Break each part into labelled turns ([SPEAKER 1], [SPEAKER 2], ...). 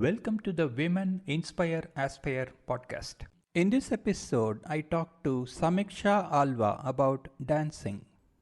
[SPEAKER 1] Welcome to the Women Inspire Aspire podcast. In this episode, I talk to Sameeksha Alva about dancing.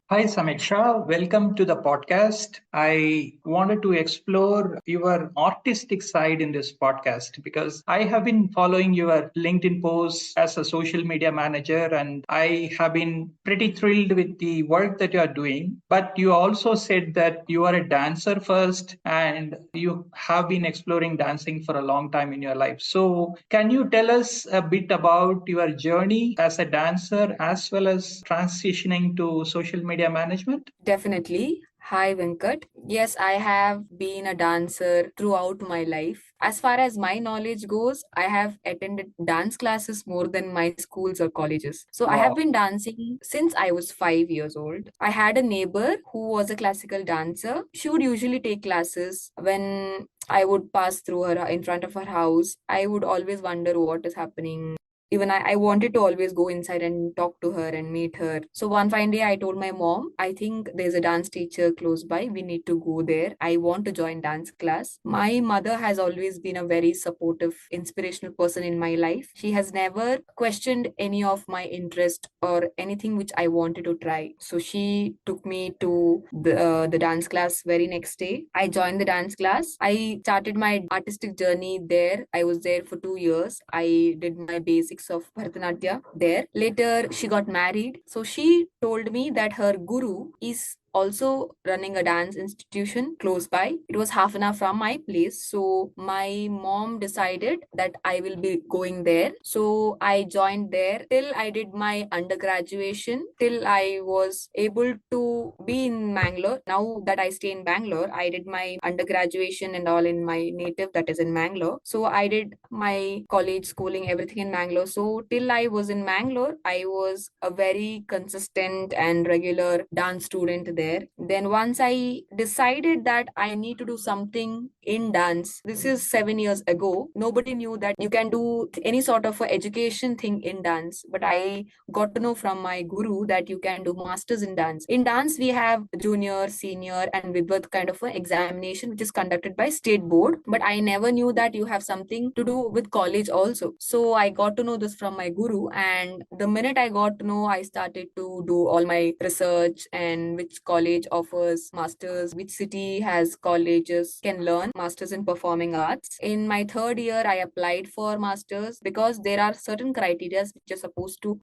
[SPEAKER 2] Hi, Sameeksha. Welcome to the podcast. I wanted to explore your artistic side in this podcast because I have been following your LinkedIn posts as a social media manager, and I have been pretty thrilled with the work that you are doing. But you also said that you are a dancer first and you have been exploring dancing for a long time in your life. So, can you tell us a bit about your journey as a dancer as well as transitioning to social media management?
[SPEAKER 3] Definitely. Hi, Venkat. Yes, I have been a dancer throughout my life. As far as my knowledge goes, I have attended dance classes more than my schools or colleges. So I have
[SPEAKER 2] Wow.
[SPEAKER 3] been dancing since I was 5 years old. I had a neighbor who was a classical dancer. She would usually take classes when I would pass through her in front of her house. I would always wonder what is happening. Even I wanted to always go inside and talk to her and meet her. So one fine day, I told my mom, I think there's a dance teacher close by. We need to go there. I want to join dance class. My mother has always been a very supportive, inspirational person in my life. She has never questioned any of my interest or anything which I wanted to try. So she took me to the dance class very next day. I joined the dance class. I started my artistic journey there. I was there for 2 years. I did my basics of Bharatanatyam there. Later, she got married. So she told me that her guru is also running a dance institution close by. It was half an hour from my place. So my mom decided that I will be going there. So I joined there till I did my undergraduation, till I was able to be in Mangalore. Now that I stay in Bangalore, I did my undergraduation and all in my native, that is in Mangalore. So I did my college schooling, everything in Mangalore. So till I was in Mangalore, I was a very consistent and regular dance student there. Then once I decided that I need to do something in dance, this is 7 years ago. Nobody knew that you can do any sort of a education thing in dance, but I got to know from my guru that you can do masters in dance. In dance, we have junior, senior, and Vidvat kind of an examination which is conducted by state board. But I never knew that you have something to do with college also. So I got to know this from my guru, and the minute I got to know, I started to do all my research and which college offers masters, which city has colleges can learn masters in performing arts. In my third year, I applied for masters because there are certain criteria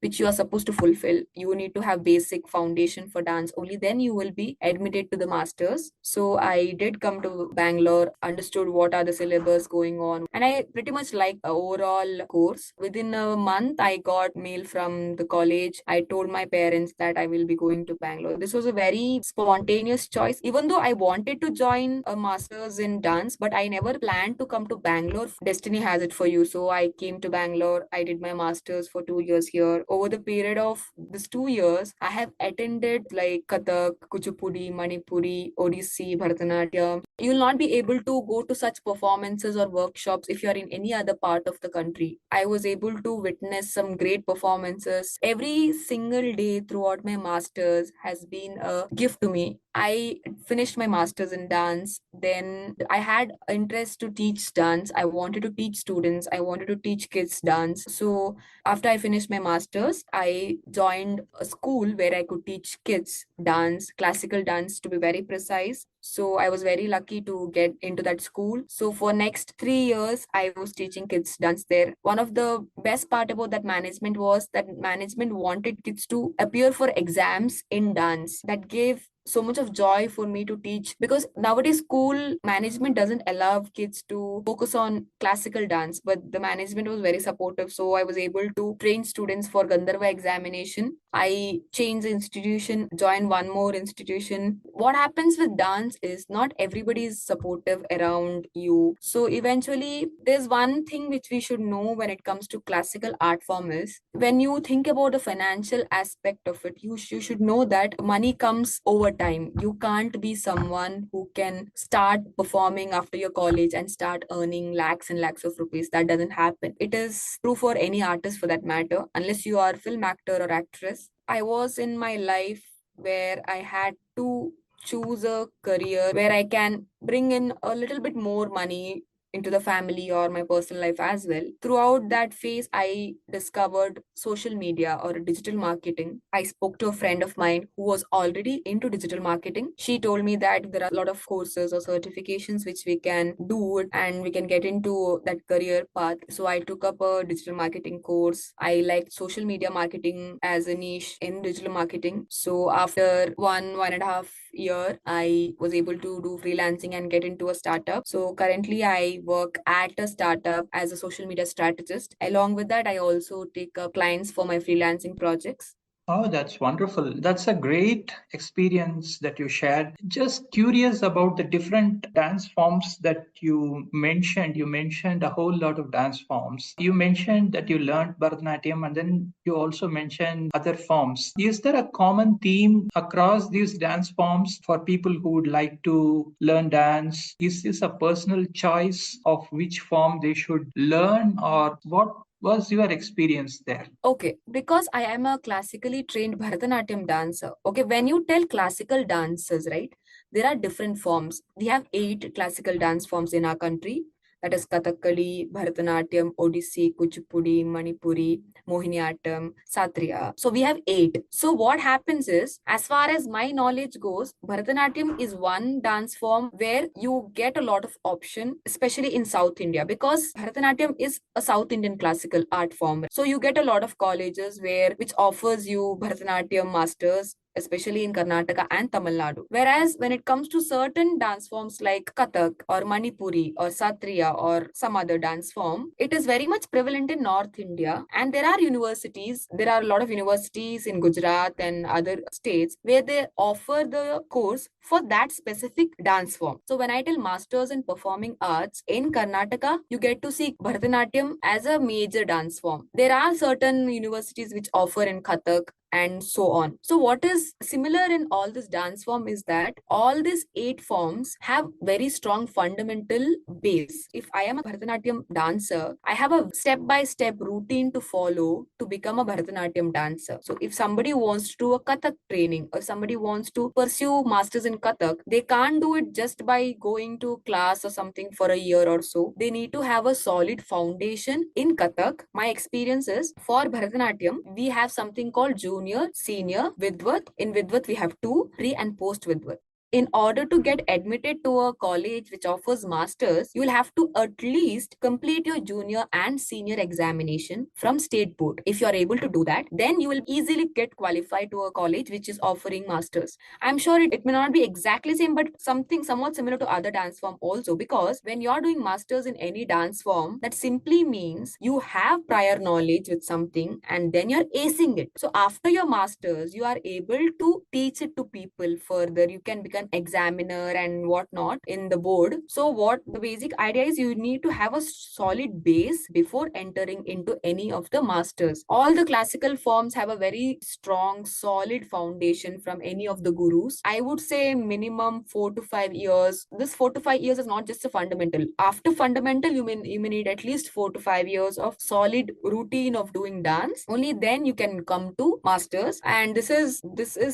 [SPEAKER 3] which you are supposed to fulfill. You need to have basic foundation for dance. Only then you will be admitted to the masters. So I did come to Bangalore, understood what are the syllabus going on, and I pretty much liked the overall course. Within a month, I got mail from the college. I told my parents that I will be going to Bangalore. This was a very spontaneous choice, even though I wanted to join a master's in dance, but I never planned to come to Bangalore. Destiny has it for you. So I came to Bangalore. I did my master's for 2 years here. Over the period of this 2 years, I have attended like Kathak, Kuchipudi, Manipuri, Odissi, Bharatanatyam. You will not be able to go to such performances or workshops if you are in any other part of the country. I was able to witness some great performances. Every single day throughout my masters has been a gift to me. I finished my masters in dance. Then I had interest to teach dance. I wanted to teach students. I wanted to teach kids dance. So after I finished my masters, I joined a school where I could teach kids dance, classical dance to be very precise. So I was very lucky to get into that school. So for next 3 years, I was teaching kids dance there. One of the best part about that management was that management wanted kids to appear for exams in dance. That gave so much of joy for me to teach, because nowadays school management doesn't allow kids to focus on classical dance, but the management was very supportive. So I was able to train students for Gandharva examination. I changed the institution, joined one more institution. What happens with dance is not everybody is supportive around you. So eventually, there's one thing which we should know when it comes to classical art form is, when you think about the financial aspect of it, you should know that money comes over time. You can't be someone who can start performing after your college and start earning lakhs and lakhs of rupees. That doesn't happen. It is true for any artist for that matter, unless you are a film actor or actress. I was in my life where I had to choose a career where I can bring in a little bit more money into the family or my personal life as well. Throughout that phase, I discovered social media or digital marketing. I spoke to a friend of mine who was already into digital marketing. She told me that there are a lot of courses or certifications which we can do and we can get into that career path. So I took up a digital marketing course. I liked social media marketing as a niche in digital marketing. So after 1.5 year, I was able to do freelancing and get into a startup. So currently I work at a startup as a social media strategist. Along with that, I also take up clients for my freelancing projects.
[SPEAKER 2] Oh, that's wonderful. That's a great experience that you shared. Just curious about the different dance forms that you mentioned. You mentioned a whole lot of dance forms. You mentioned that you learned Bharatanatyam and then you also mentioned other forms. Is there a common theme across these dance forms for people who would like to learn dance? Is this a personal choice of which form they should learn, or what was your experience there?
[SPEAKER 3] Okay, because I am a classically trained Bharatanatyam dancer. Okay, when you tell classical dances, right, there are different forms. We have 8 classical dance forms in our country. That is Kathakali, Bharatanatyam, Odissi, Kuchipudi, Manipuri, Mohiniyattam, Satriya. So we have 8. So what happens is, as far as my knowledge goes, Bharatanatyam is one dance form where you get a lot of option, especially in South India, because Bharatanatyam is a South Indian classical art form. So you get a lot of colleges which offers you Bharatanatyam masters, especially in Karnataka and Tamil Nadu. Whereas when it comes to certain dance forms like Kathak or Manipuri or Satriya or some other dance form, it is very much prevalent in North India. And there are universities, there are a lot of universities in Gujarat and other states where they offer the course for that specific dance form. So when I tell masters in performing arts in Karnataka, you get to see Bharatanatyam as a major dance form. There are certain universities which offer in Kathak and so on. So what is similar in all this dance form is that all these 8 forms have very strong fundamental base. If I am a Bharatanatyam dancer, I have a step-by-step routine to follow to become a Bharatanatyam dancer. So if somebody wants to do a Kathak training or somebody wants to pursue masters in Kathak, they can't do it just by going to class or something for a year or so. They need to have a solid foundation in Kathak. My experience is for Bharatanatyam, we have something called junior, senior, Vidvat. In Vidvat, we have 2, pre and post Vidvat. In order to get admitted to a college which offers masters, you will have to at least complete your junior and senior examination from state board. If you are able to do that, then you will easily get qualified to a college which is offering masters. I'm sure it may not be exactly same, but something somewhat similar to other dance form also, because when you're doing masters in any dance form, that simply means you have prior knowledge with something and then you're acing it. So after your masters, you are able to teach it to people further. You can become examiner and whatnot in the board. So what the basic idea is, you need to have a solid base before entering into any of the masters. All the classical forms have a very strong, solid foundation from any of the gurus. I would say minimum 4 to 5 years. This 4 to 5 years is not just a fundamental. After fundamental, you may need at least 4 to 5 years of solid routine of doing dance. Only then you can come to masters. And this is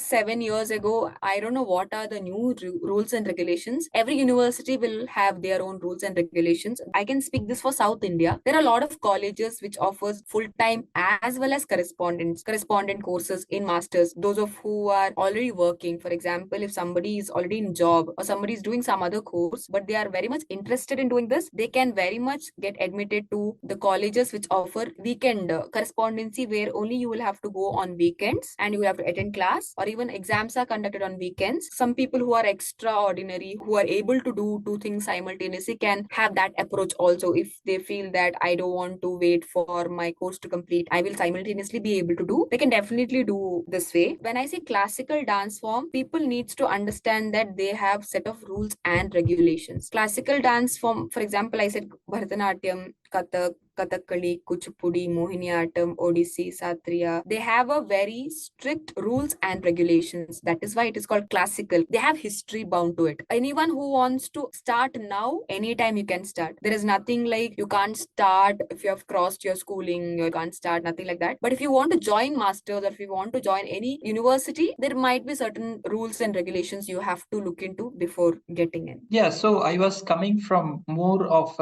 [SPEAKER 3] 7 years ago. I don't know what are the new rules and regulations. Every university will have their own rules and regulations. I can speak this for South India. There are a lot of colleges which offers full time as well as correspondent courses in masters. Those of who are already working, for example, if somebody is already in job or somebody is doing some other course, but they are very much interested in doing this, they can very much get admitted to the colleges which offer weekend correspondency, where only you will have to go on weekends and you will have to attend class, or even exams are conducted on weekends. Some people who are extraordinary, who are able to do 2 things simultaneously, can have that approach also. If they feel that I don't want to wait for my course to complete, I will simultaneously be able to do, they can definitely do this way. When I say classical dance form, people needs to understand that they have set of rules and regulations. Classical dance form, for example, I said Bharatanatyam, Kathak, Kathakali, Kuchipudi, Mohiniyattam, Odissi, Satriya. They have a very strict rules and regulations. That is why it is called classical. They have history bound to it. Anyone who wants to start now, anytime you can start. There is nothing like you can't start if you have crossed your schooling, you can't start, nothing like that. But if you want to join masters or if you want to join any university, there might be certain rules and regulations you have to look into before getting in.
[SPEAKER 2] Yeah, so I was coming from more of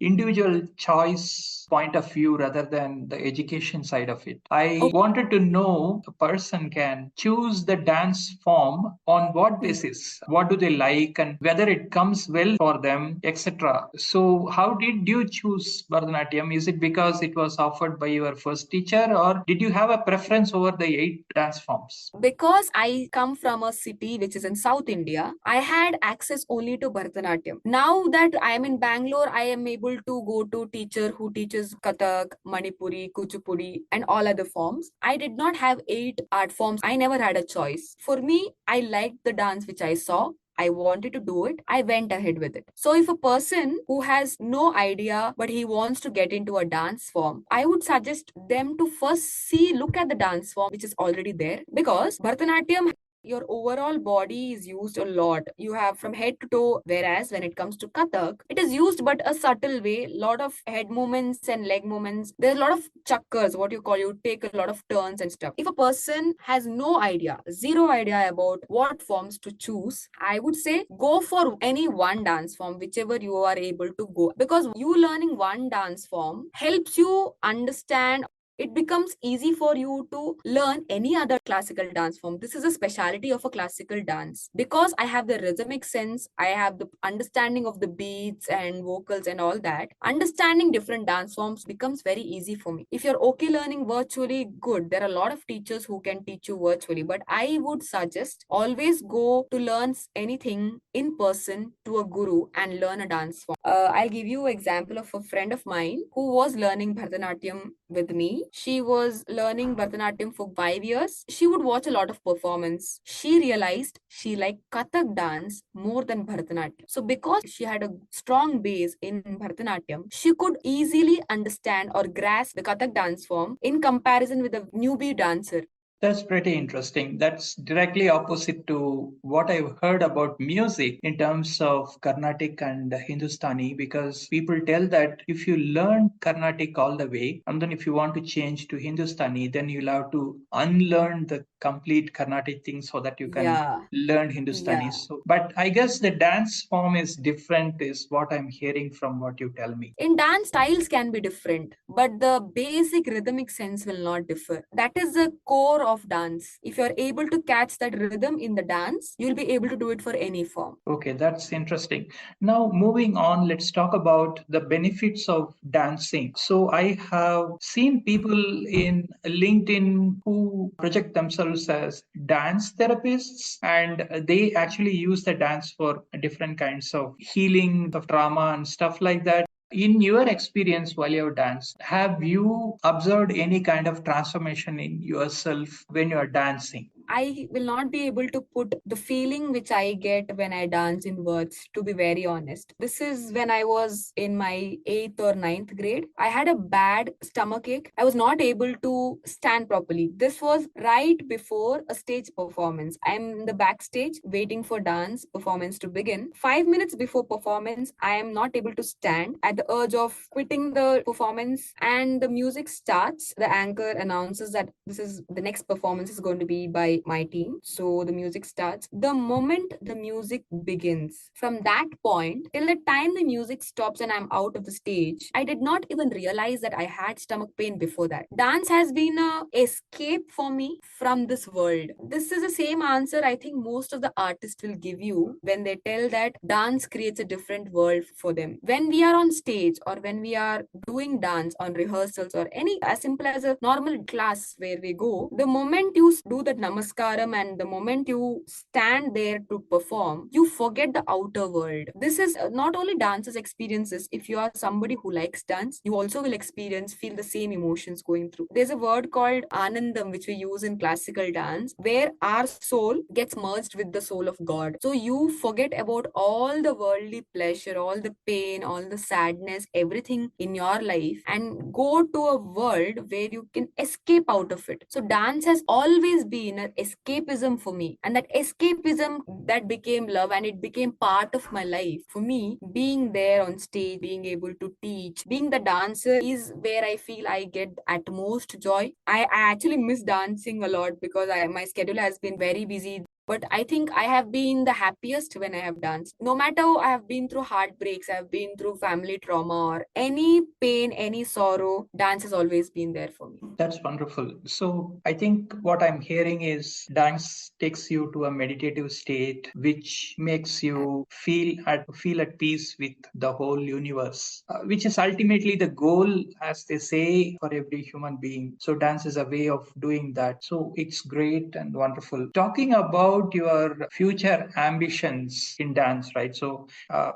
[SPEAKER 2] individual choice point of view rather than the education side of it. I wanted to know a person can choose the dance form on what basis, what do they like, and whether it comes well for them, etc. So, how did you choose Bharatanatyam? Is it because it was offered by your first teacher, or did you have a preference over the 8 dance forms?
[SPEAKER 3] Because I come from a city which is in South India, I had access only to Bharatanatyam. Now that I am in Bangalore, I am able to go to teacher who teaches Kathak, Manipuri, Kuchipudi, and all other forms. I did not have 8 art forms. I never had a choice. For me, I liked the dance which I saw. I wanted to do it. I went ahead with it. So, if a person who has no idea but he wants to get into a dance form, I would suggest them to first look at the dance form which is already there, because Bharatanatyam, your overall body is used a lot. You have from head to toe, whereas when it comes to Kathak, it is used but a subtle way. Lot of head movements and leg movements. There's a lot of chakkars, what you call, you take a lot of turns and stuff. If a person has no idea, zero idea about what forms to choose, I would say go for any one dance form, whichever you are able to go, because you learning one dance form helps you understand. It becomes easy for you to learn any other classical dance form. This is a specialty of a classical dance. Because I have the rhythmic sense, I have the understanding of the beats and vocals and all that. Understanding different dance forms becomes very easy for me. If you're okay learning virtually, good. There are a lot of teachers who can teach you virtually, but I would suggest always go to learn anything in person to a guru and learn a dance form. I'll give you an example of a friend of mine who was learning Bharatanatyam with me. She was learning Bharatanatyam for 5 years. She would watch a lot of performance. She realized she liked Kathak dance more than Bharatanatyam. So because she had a strong base in Bharatanatyam, she could easily understand or grasp the Kathak dance form in comparison with a newbie dancer.
[SPEAKER 2] That's pretty interesting. That's directly opposite to what I've heard about music in terms of Carnatic and Hindustani, because people tell that if you learn Carnatic all the way, and then if you want to change to Hindustani, then you'll have to unlearn the complete Carnatic thing so that you can
[SPEAKER 3] Yeah.
[SPEAKER 2] learn Hindustani.
[SPEAKER 3] Yeah.
[SPEAKER 2] So, but I guess the dance form is different, is what I'm hearing from what you tell me.
[SPEAKER 3] In dance, styles can be different, but the basic rhythmic sense will not differ. That is the core of dance. If you're able to catch that rhythm in the dance, you'll be able to do it for any form.
[SPEAKER 2] Okay, that's interesting. Now, moving on, let's talk about the benefits of dancing. So, I have seen people in LinkedIn who project themselves as dance therapists, and they actually use the dance for different kinds of healing of trauma and stuff like that. In your experience while you have danced, have you observed any kind of transformation in yourself when you are dancing?
[SPEAKER 3] I will not be able to put the feeling which I get when I dance in words, to be very honest. This is when I was in my 8th or 9th grade. I had a bad stomach ache. I was not able to stand properly. This was right before a stage performance. I'm in the backstage waiting for dance performance to begin. 5 minutes before performance, I am not able to stand at the urge of quitting the performance, and the music starts. The anchor announces that this is the next performance is going to be by my team. So the music starts. The moment the music begins, from that point till the time the music stops and I'm out of the stage, I did not even realize that I had stomach pain before that. Dance has been a escape for me from this world. This is the same answer I think most of the artists will give you when they tell that dance creates a different world for them. When we are on stage or when we are doing dance on rehearsals or any as simple as a normal class where we go, the moment you do that namaste namaskaram, and the moment you stand there to perform, you forget the outer world. This is not only dancers experiences. If you are somebody who likes dance, you also will feel the same emotions going through. There's a word called anandam which we use in classical dance, where our soul gets merged with the soul of God. So you forget about all the worldly pleasure, all the pain, all the sadness, everything in your life, and go to a world where you can escape out of it. So dance has always been an escapism for me, and that escapism that became love, and it became part of my life. For me, being there on stage, being able to teach, being the dancer is where I feel I get at most joy. I actually miss dancing a lot because my schedule has been very busy. But I think I have been the happiest when I have danced. No matter I have been through heartbreaks, I have been through family trauma or any pain, any sorrow, dance has always been there for me.
[SPEAKER 2] That's wonderful. So I think what I'm hearing is dance takes you to a meditative state, which makes you feel at peace with the whole universe, which is ultimately the goal, as they say, for every human being. So dance is a way of doing that. So it's great and wonderful. Talking about your future ambitions in dance, right? So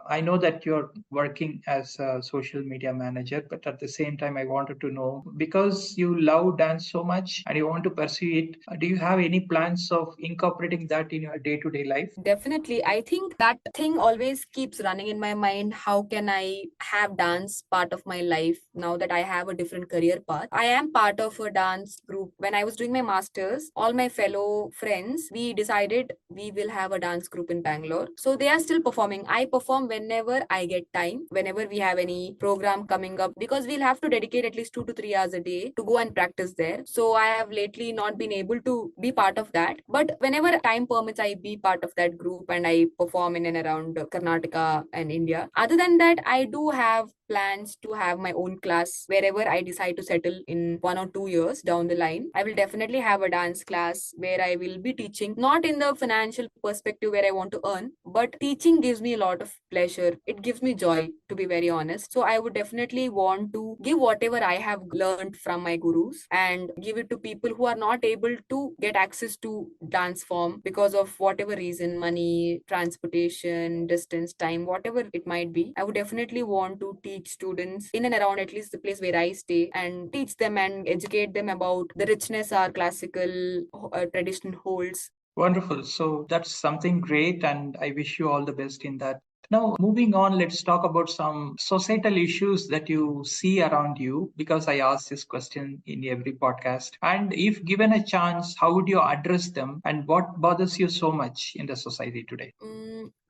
[SPEAKER 2] I know that you're working as a social media manager, but at the same time, I wanted to know, because you love dance so much and you want to pursue it, do you have any plans of incorporating that in your day-to-day life?
[SPEAKER 3] Definitely. I think that thing always keeps running in my mind. How can I have dance part of my life now that I have a different career path? I am part of a dance group. When I was doing my master's, all my fellow friends, we decided we will have a dance group in Bangalore. So they are still performing. I perform whenever I get time, whenever we have any program coming up, because we'll have to dedicate at least 2 to 3 hours a day to go and practice there. So I have lately not been able to be part of that. But whenever time permits, I be part of that group and I perform in and around Karnataka and India. Other than that, I do have plans to have my own class wherever I decide to settle in 1 or 2 years down the line. I will definitely have a dance class where I will be teaching, not in the financial perspective where I want to earn, but teaching gives me a lot of pleasure. It gives me joy, to be very honest. So I would definitely want to give whatever I have learned from my gurus and give it to people who are not able to get access to dance form because of whatever reason, money, transportation, distance, time, whatever it might be. I would definitely want to teach students in and around at least the place where I stay and teach them and educate them about the richness our classical tradition holds.
[SPEAKER 2] Wonderful. So that's something great, and I wish you all the best in that. Now, moving on, let's talk about some societal issues that you see around you, because I ask this question in every podcast. And if given a chance, how would you address them, and what bothers you so much in the society today?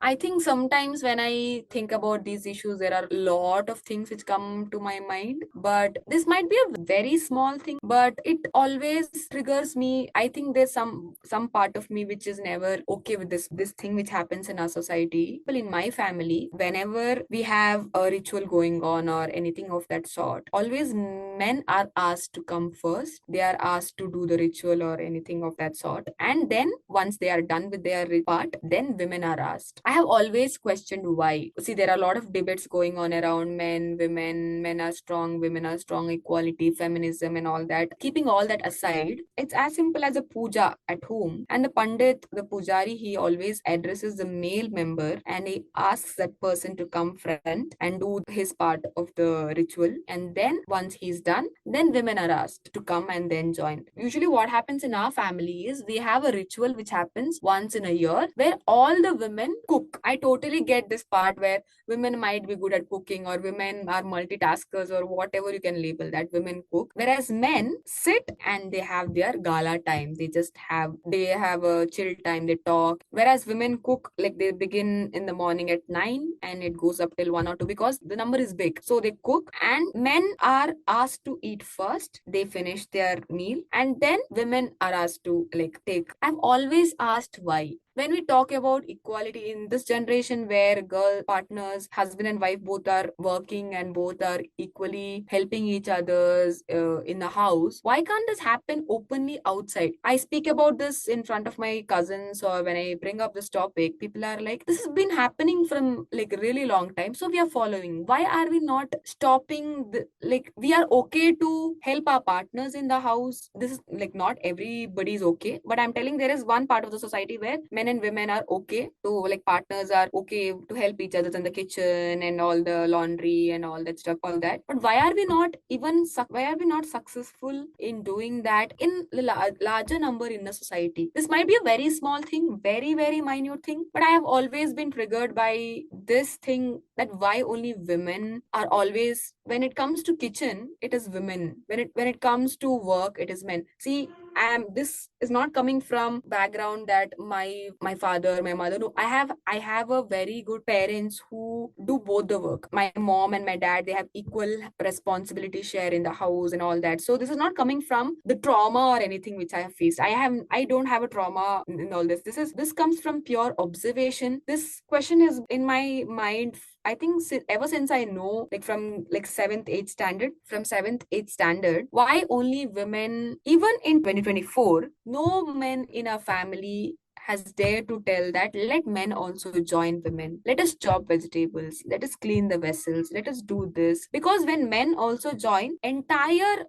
[SPEAKER 3] I think sometimes when I think about these issues, there are a lot of things which come to my mind. But this might be a very small thing, but it always triggers me. I think there's some part of me which is never okay with this thing which happens in our society. Well, in my family, whenever we have a ritual going on or anything of that sort, always men are asked to come first. They are asked to do the ritual or anything of that sort, and then once they are done with their part, then women are asked. I have always questioned why. See, there are a lot of debates going on around men, women, men are strong, equality, feminism, and all that. Keeping all that aside, it's as simple as a puja at home. And the Pandit, the Pujari, he always addresses the male member and he asks that person to come front and do his part of the ritual. And then once he's done, then women are asked to come and then join. Usually, what happens in our family is we have a ritual which happens once in a year where all the women cook. I totally get this part where women might be good at cooking or women are multitaskers or whatever you can label that, women cook, whereas men sit and they have their gala time. They have a chill time, they talk, whereas women cook, like they begin in the morning at 9 and it goes up till 1 or 2 because the number is big. So they cook and men are asked to eat first, they finish their meal, and then women are asked to like take. I've always asked why. when we talk about equality in this generation where girl partners, husband and wife both are working and both are equally helping each others in the house, why can't this happen openly outside? I speak about this in front of my cousins, or when I bring up this topic, people are like, this has been happening from like a really long time, so we are following. Why are we not stopping like we are okay to help our partners in the house? This is like not everybody's okay, but I'm telling there is one part of the society where men and women are okay to, like, partners are okay to help each other in the kitchen and all the laundry and all that stuff, all that. But why are we not why are we not successful in doing that in larger number in the society? This might be a very small thing, very very minute thing, but I have always been triggered by this thing, that why only women are always, when it comes to kitchen it is women, when it comes to work it is men. See, this is not coming from background that my father, my mother. No, I have a very good parents who do both the work. My mom and my dad, they have equal responsibility share in the house and all that. So this is not coming from the trauma or anything which I have faced. I don't have a trauma in all this. This comes from pure observation. This question is in my mind, I think, ever since I know, like from like seventh, eighth standard, why only women, even in 2024, no men in our family has dared to tell that let men also join women. Let us chop vegetables. Let us clean the vessels. Let us do this. Because when men also join, entire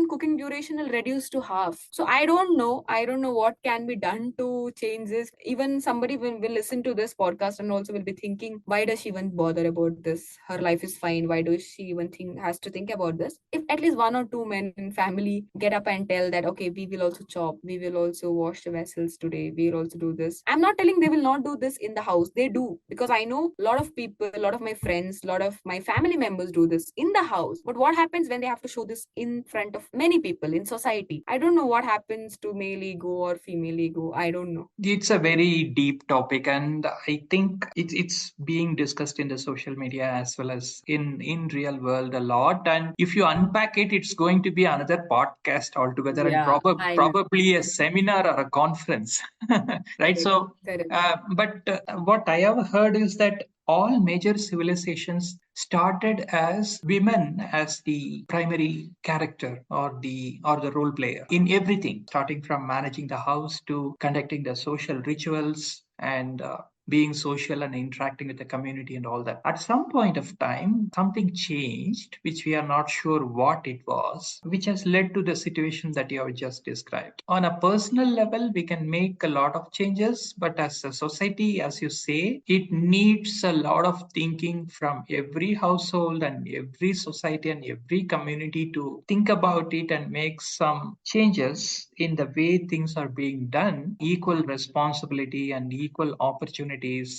[SPEAKER 3] cooking duration will reduce to half. So I don't know what can be done to change this. Even somebody will listen to this podcast and also will be thinking, why does she even bother about this? Her life is fine. Why does she even has to think about this? If at least one or two men in family get up and tell that, okay, we will also chop, we will also wash the vessels today, we will also do this. I'm not telling they will not do this in the house. They do, because I know a lot of people, a lot of my friends, a lot of my family members do this in the house. But what happens when they have to show this in front of many people in society? I don't know what happens to male ego or female ego. I don't know.
[SPEAKER 2] It's a very deep topic, and I think it's being discussed in the social media as well as in real world a lot. And if you unpack it, it's going to be another podcast altogether, and
[SPEAKER 3] Yeah, I know.
[SPEAKER 2] probably a seminar or a conference, right?
[SPEAKER 3] Correct.
[SPEAKER 2] So,
[SPEAKER 3] Correct.
[SPEAKER 2] but what I have heard is that all major civilizations started as women as the primary character or the role player in everything, starting from managing the house to conducting the social rituals and being social and interacting with the community and all that. At some point of time, something changed, which we are not sure what it was, which has led to the situation that you have just described. On a personal level, we can make a lot of changes, but as a society, as you say, it needs a lot of thinking from every household and every society and every community to think about it and make some changes in the way things are being done. Equal responsibility and equal opportunities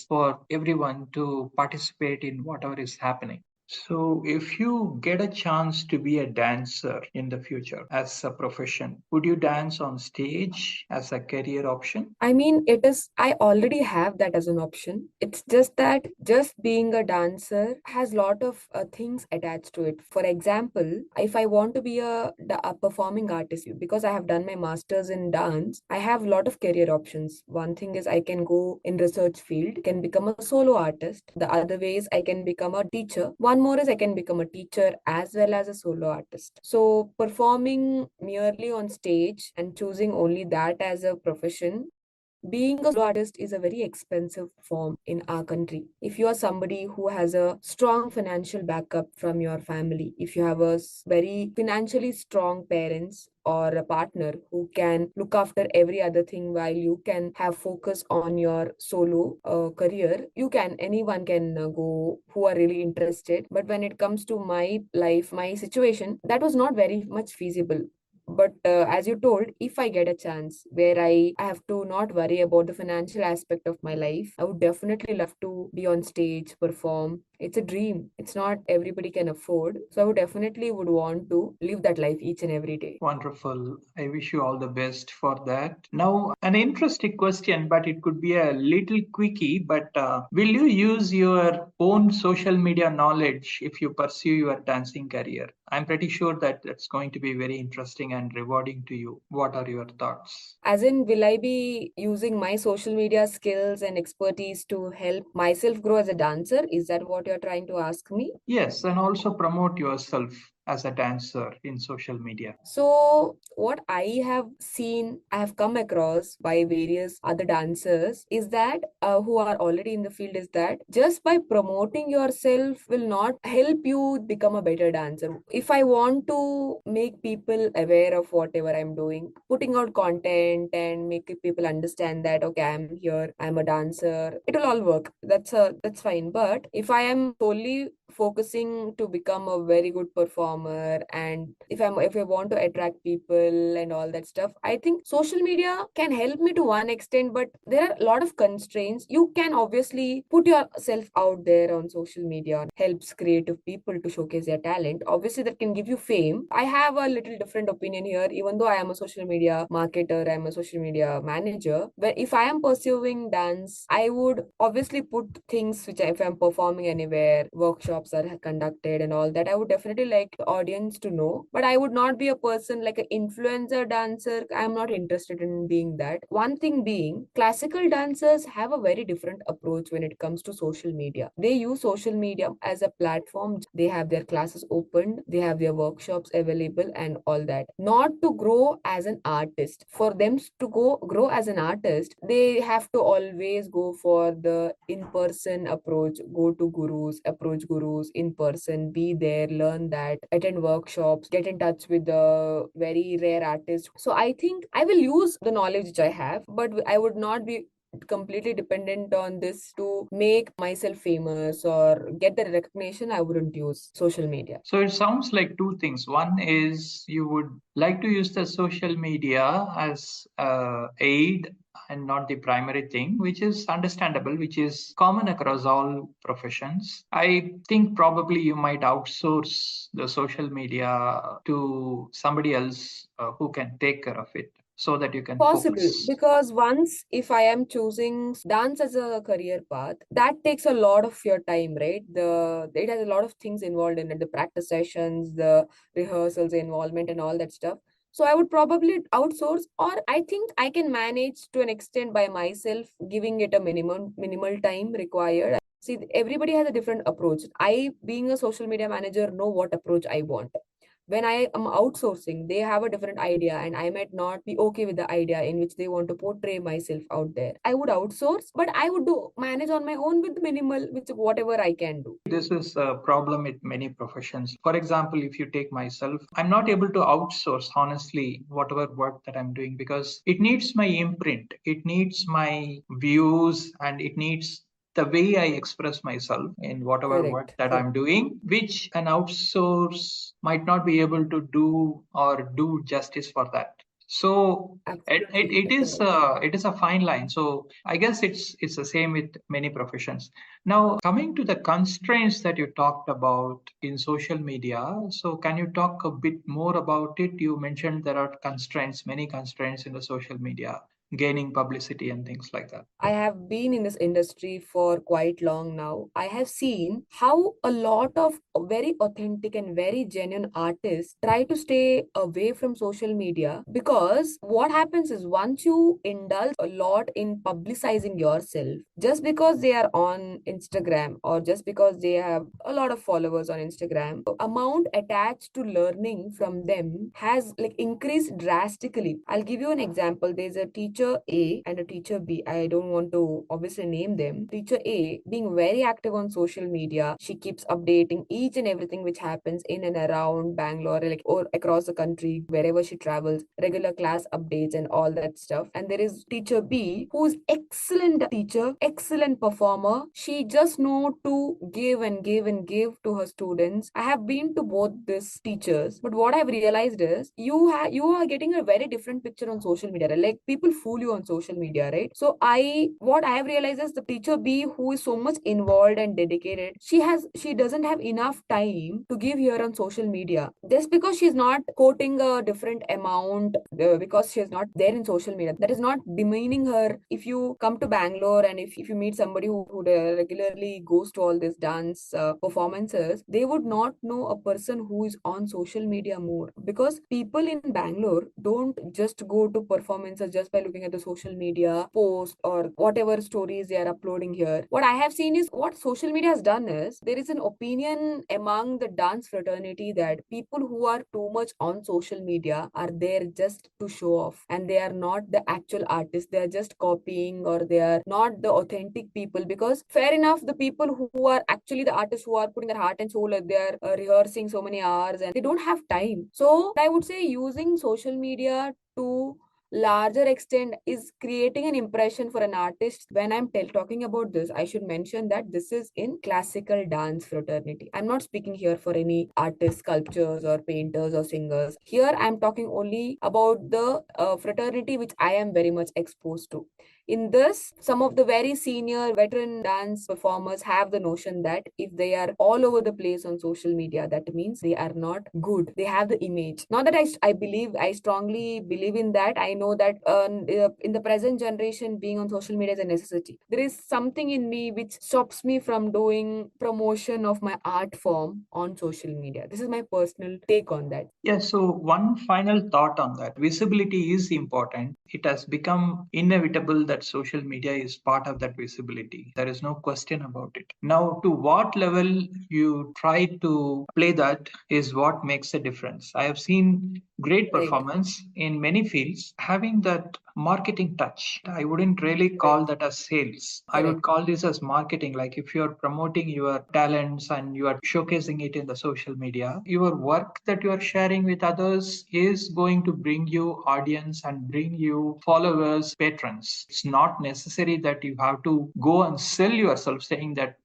[SPEAKER 2] for everyone to participate in whatever is happening. So, if you get a chance to be a dancer in the future as a profession, would you dance on stage as a career option?
[SPEAKER 3] I mean, I already have that as an option. It's just that just being a dancer has lot of things attached to it. For example, if I want to be a performing artist, because I have done my master's in dance, I have a lot of career options. One thing is I can go in research field, can become a solo artist. The other way is I can become a teacher. One more is I can become a teacher as well as a solo artist. So performing merely on stage and choosing only that as a profession, being a solo artist is a very expensive form in our country. If you are somebody who has a strong financial backup from your family, if you have a very financially strong parents or a partner who can look after every other thing while you can have focus on your solo career, anyone can go who are really interested. But when it comes to my life, my situation, that was not very much feasible. But as you told, if I get a chance where I have to not worry about the financial aspect of my life, I would definitely love to be on stage, perform It's a dream. It's not everybody can afford. So I would definitely would want to live that life each and every day.
[SPEAKER 2] Wonderful. I wish you all the best for that. Now, an interesting question, but it could be a little quickie. But will you use your own social media knowledge if you pursue your dancing career? I'm pretty sure that that's going to be very interesting and rewarding to you. What are your thoughts?
[SPEAKER 3] As in, will I be using my social media skills and expertise to help myself grow as a dancer? Is that what you're trying to ask me?
[SPEAKER 2] Yes, and also promote yourself as a dancer in social media.
[SPEAKER 3] So, what I have seen, I have come across by various other dancers is that who are already in the field is that just by promoting yourself will not help you become a better dancer. If I want to make people aware of whatever I'm doing, putting out content and make people understand that okay, I'm here, I'm a dancer, it will all work. That's fine. But if I am solely focusing to become a very good performer and if I want to attract people and all that stuff, I think social media can help me to one extent, but there are a lot of constraints. You can obviously put yourself out there on social media, helps creative people to showcase their talent. Obviously that can give you fame. I have a little different opinion here. Even though I am a social media marketer, I'm a social media manager, but if I am pursuing dance, I would obviously put things which if I'm performing anywhere, workshops are conducted and all that, I would definitely like the audience to know. But I would not be a person like an influencer dancer. I'm not interested in being that. One thing being, classical dancers have a very different approach when it comes to social media. They use social media as a platform. They have their classes opened, they have their workshops available and all that. Not to grow as an artist. For them to go grow as an artist, they have to always go for the in-person approach, go to gurus, approach gurus in person, be there, learn that, attend workshops, get in touch with the very rare artists. So I think I will use the knowledge which I have, but I would not be completely dependent on this to make myself famous or get the recognition. I wouldn't use social media.
[SPEAKER 2] So it sounds like two things. One is you would like to use the social media as aid and not the primary thing, which is understandable, which is common across all professions. I think probably you might outsource the social media to somebody else who can take care of it so that you can
[SPEAKER 3] Possible,
[SPEAKER 2] focus.
[SPEAKER 3] because once if I am choosing dance as a career path, that takes a lot of your time, right? It has a lot of things involved in it, the practice sessions, the rehearsals, the involvement, and all that stuff. So I would probably outsource, or I think I can manage to an extent by myself, giving it a minimal time required. See, everybody has a different approach. I, being a social media manager, know what approach I want. When I am outsourcing, they have a different idea, and I might not be okay with the idea in which they want to portray myself out there. I would outsource, but I would do manage on my own with minimal, with whatever I can do.
[SPEAKER 2] This is a problem with many professions. For example, if you take myself, I'm not able to outsource, honestly, whatever work that I'm doing because it needs my imprint, it needs my views, and it needs the way I express myself in whatever work
[SPEAKER 3] Correct.
[SPEAKER 2] that
[SPEAKER 3] Correct.
[SPEAKER 2] I'm doing, which an outsource might not be able to do or do justice for that. So
[SPEAKER 3] Absolutely correct.
[SPEAKER 2] it is a fine line. So I guess it's the same with many professions. Now, coming to the constraints that you talked about in social media, so can you talk a bit more about it? You mentioned there are constraints, many constraints in the social media, gaining publicity and things like that.
[SPEAKER 3] I have been in this industry for quite long now. I have seen how a lot of very authentic and very genuine artists try to stay away from social media, because what happens is once you indulge a lot in publicizing yourself, just because they are on Instagram or just because they have a lot of followers on Instagram, the amount attached to learning from them has like increased drastically. I'll give you an example. There's a teacher A and a teacher B. I don't want to obviously name them. Teacher A being very active on social media, she keeps updating each and everything which happens in and around Bangalore, like or across the country, wherever she travels, regular class updates and all that stuff. And there is teacher B, who's excellent teacher, excellent performer. She just know to give and give and give to her students. I have been to both these teachers, but what I've realized is you are getting a very different picture on social media. Like people fool fool you on social media, right? So what I have realized is the teacher B, who is so much involved and dedicated, she doesn't have enough time to give here on social media. Just because she's not quoting a different amount, because she's not there in social media, that is not demeaning her. If you come to Bangalore and if you meet somebody who regularly goes to all these dance performances, they would not know a person who is on social media more, because people in Bangalore don't just go to performances just by looking at the social media post or whatever stories they are uploading here. What I have seen is what social media has done is there is an opinion among the dance fraternity that people who are too much on social media are there just to show off, and they are not the actual artists. They are just copying, or they are not the authentic people. Because fair enough, the people who are actually the artists, who are putting their heart and soul, they are rehearsing so many hours and they don't have time. So I would say using social media to larger extent is creating an impression for an artist. When I'm talking about this, I should mention that this is in classical dance fraternity. I'm not speaking here for any artists, sculptors or painters or singers. Here I'm talking only about the fraternity which I am very much exposed to. In this, some of the very senior veteran dance performers have the notion that if they are all over the place on social media, that means they are not good. They have the image. Not that I strongly believe in that. I know that in the present generation, being on social media is a necessity. There is something in me which stops me from doing promotion of my art form on social media. This is my personal take on that.
[SPEAKER 2] Yeah, so one final thought on that. Visibility is important. It has become inevitable that social media is part of that visibility. There is no question about it. Now, to what level you try to play that is what makes a difference. I have seen great
[SPEAKER 3] Right.
[SPEAKER 2] performance in many fields having that marketing touch. I wouldn't really
[SPEAKER 3] Right.
[SPEAKER 2] call that as sales. I would
[SPEAKER 3] Correct.
[SPEAKER 2] call this as marketing. Like if you're promoting your talents and you are showcasing it in the social media, your work that you are sharing with others is going to bring you audience and bring you followers, patrons. It's not necessary that you have to go and sell yourself saying that,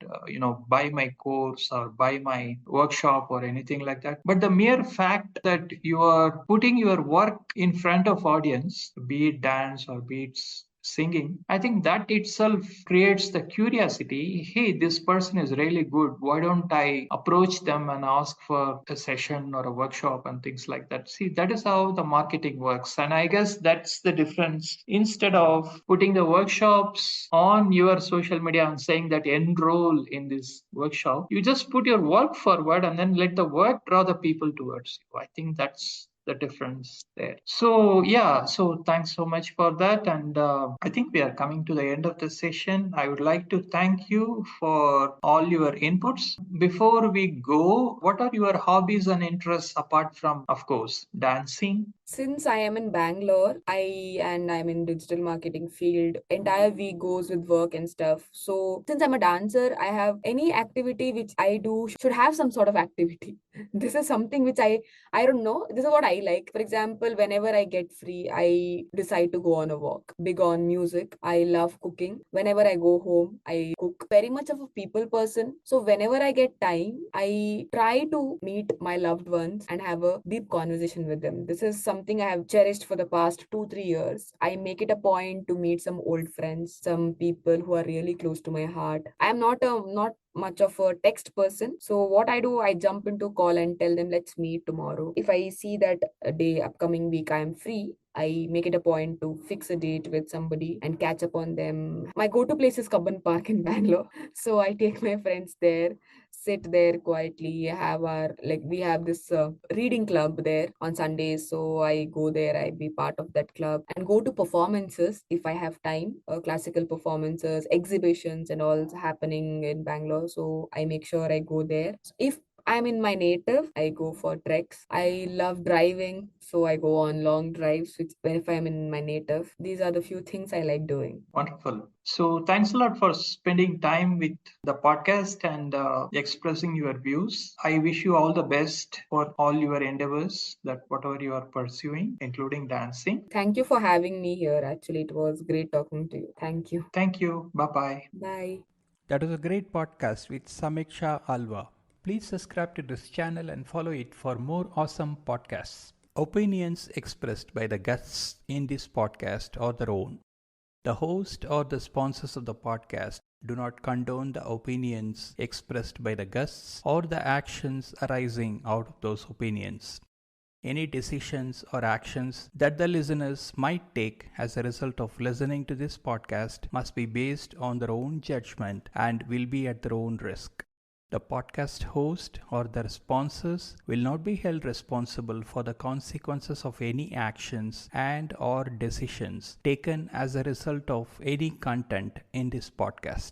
[SPEAKER 2] buy my course or buy my workshop or anything like that. But the mere fact that you are putting your work in front of audience, be it dance or be it singing, I think that itself creates the curiosity. Hey, this person is really good. Why don't I approach them and ask for a session or a workshop and things like that? See, that is how the marketing works. And I guess that's the difference. Instead of putting the workshops on your social media and saying that enroll in this workshop, you just put your work forward and then let the work draw the people towards you. I think that's the difference there. So yeah, so thanks so much for that. And I think we are coming to the end of the session. I would like to thank you for all your inputs. Before we go, what are your hobbies and interests apart from, of course, dancing?
[SPEAKER 3] Since I am in Bangalore, I'm in digital marketing field. Entire week goes with work and stuff. So since I'm a dancer, I have any activity which I do should have some sort of activity. This is something which I don't know. This is what I like. For example, whenever I get free, I decide to go on a walk. Big on music. I love cooking. Whenever I go home, I cook. Very much of a people person. So whenever I get time, I try to meet my loved ones and have a deep conversation with them. This is something I have cherished for the past 2-3 years. I make it a point to meet some old friends, some people who are really close to my heart. I am not much of a text person. So what I do, I jump into call and tell them, let's meet tomorrow. If I see that a day upcoming week I am free, I make it a point to fix a date with somebody and catch up on them. My go-to place is Kabban Park in Bangalore. So I take my friends there, sit there quietly, we have this reading club there on Sundays. So I go there, I be part of that club and go to performances if I have time, classical performances, exhibitions and all happening in Bangalore. So I make sure I go there. If I'm in my native, I go for treks. I love driving, so I go on long drives if I'm in my native. These are the few things I like doing.
[SPEAKER 2] Wonderful. So thanks a lot for spending time with the podcast and expressing your views. I wish you all the best for all your endeavors, that whatever you are pursuing, including dancing.
[SPEAKER 3] Thank you for having me here. Actually, it was great talking to you. Thank you.
[SPEAKER 2] Thank you. Bye bye.
[SPEAKER 3] Bye.
[SPEAKER 1] That was a great podcast with Sameeksha Alva. Please subscribe to this channel and follow it for more awesome podcasts. Opinions expressed by the guests in this podcast are their own. The host or the sponsors of the podcast do not condone the opinions expressed by the guests or the actions arising out of those opinions. Any decisions or actions that the listeners might take as a result of listening to this podcast must be based on their own judgment and will be at their own risk. The podcast host or their sponsors will not be held responsible for the consequences of any actions and or decisions taken as a result of any content in this podcast.